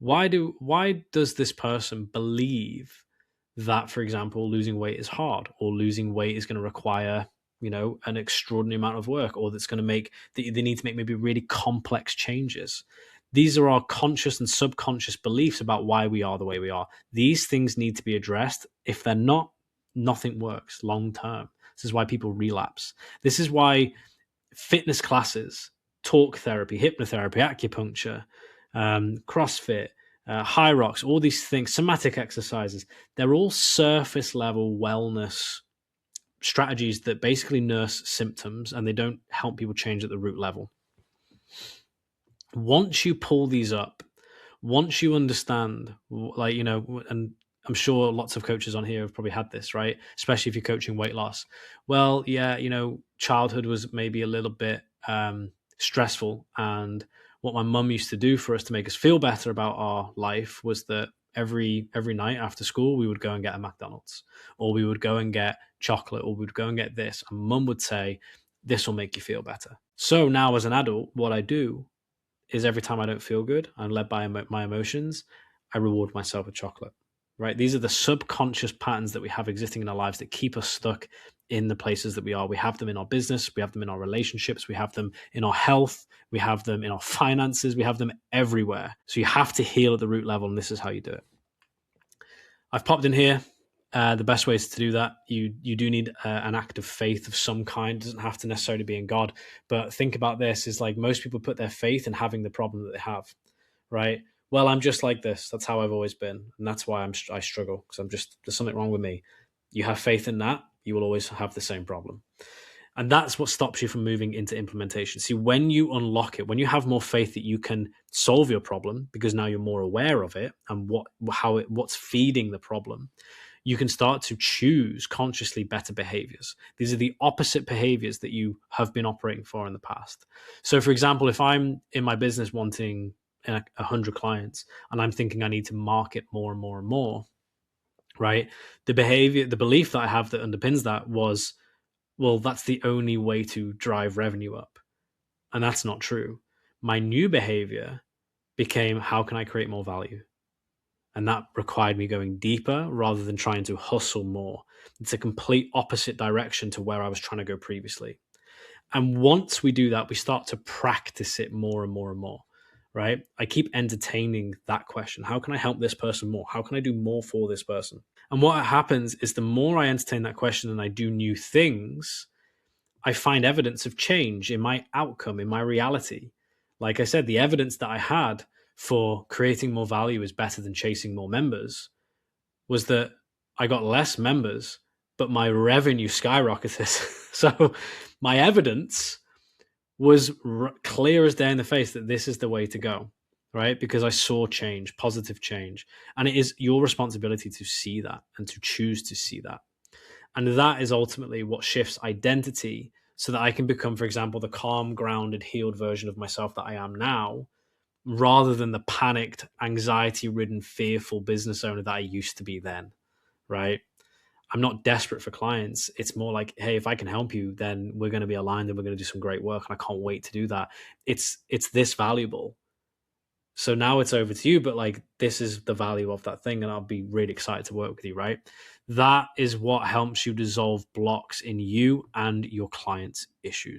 Why does this person believe that, for example, losing weight is hard, or losing weight is going to require, an extraordinary amount of work, or that's going to make they need to make maybe really complex changes? These are our conscious and subconscious beliefs about why we are the way we are. These things need to be addressed. If they're not, nothing works long term. This is why people relapse. This is why fitness classes, talk therapy, hypnotherapy, acupuncture, CrossFit, high rocks, all these things, somatic exercises, they're all surface level wellness strategies that basically nurse symptoms, and they don't help people change at the root level. Once you pull these up, once you understand, and I'm sure lots of coaches on here have probably had this, right? Especially if you're coaching weight loss. Well, yeah, childhood was maybe a little bit stressful. And what my mum used to do for us to make us feel better about our life was that every night after school, we would go and get a McDonald's, or we would go and get chocolate, or we would go and get this. And mum would say, this will make you feel better. So now as an adult, what I do is every time I don't feel good, I'm led by my emotions, I reward myself with chocolate, right? These are the subconscious patterns that we have existing in our lives that keep us stuck in the places that we are. We have them in our business, we have them in our relationships, we have them in our health, we have them in our finances, we have them everywhere. So you have to heal at the root level, and this is how you do it. I've popped in here the best ways to do that. You do need an act of faith of some kind. It doesn't have to necessarily be in God, but think about this: is like most people put their faith in having the problem that they have, right? Well, I'm just like this. That's how I've always been, and that's why I struggle, because there's something wrong with me. You have faith in that, you will always have the same problem. And that's what stops you from moving into implementation. See, when you unlock it, when you have more faith that you can solve your problem, because now you're more aware of it and what's feeding the problem, you can start to choose consciously better behaviors. These are the opposite behaviors that you have been operating for in the past. So, for example, if I'm in my business wanting 100 clients and I'm thinking I need to market more and more and more, right? The belief that I have that underpins that was, well, that's the only way to drive revenue up. And that's not true. My new behavior became, how can I create more value? And that required me going deeper rather than trying to hustle more. It's a complete opposite direction to where I was trying to go previously. And once we do that, we start to practice it more and more and more, right? I keep entertaining that question. How can I help this person more? How can I do more for this person? And what happens is the more I entertain that question and I do new things, I find evidence of change in my outcome, in my reality. Like I said, the evidence that I had for creating more value is better than chasing more members was that I got less members, but my revenue skyrocketed. So my evidence was clear as day in the face that this is the way to go, right? Because I saw change, positive change. And it is your responsibility to see that and to choose to see that. And that is ultimately what shifts identity so that I can become, for example, the calm, grounded, healed version of myself that I am now, rather than the panicked, anxiety-ridden, fearful business owner that I used to be then, right? I'm not desperate for clients. It's more like, hey, if I can help you, then we're going to be aligned and we're going to do some great work. And I can't wait to do that. It's this valuable. So now it's over to you, but like, this is the value of that thing. And I'll be really excited to work with you, right? That is what helps you dissolve blocks in you and your clients' issues.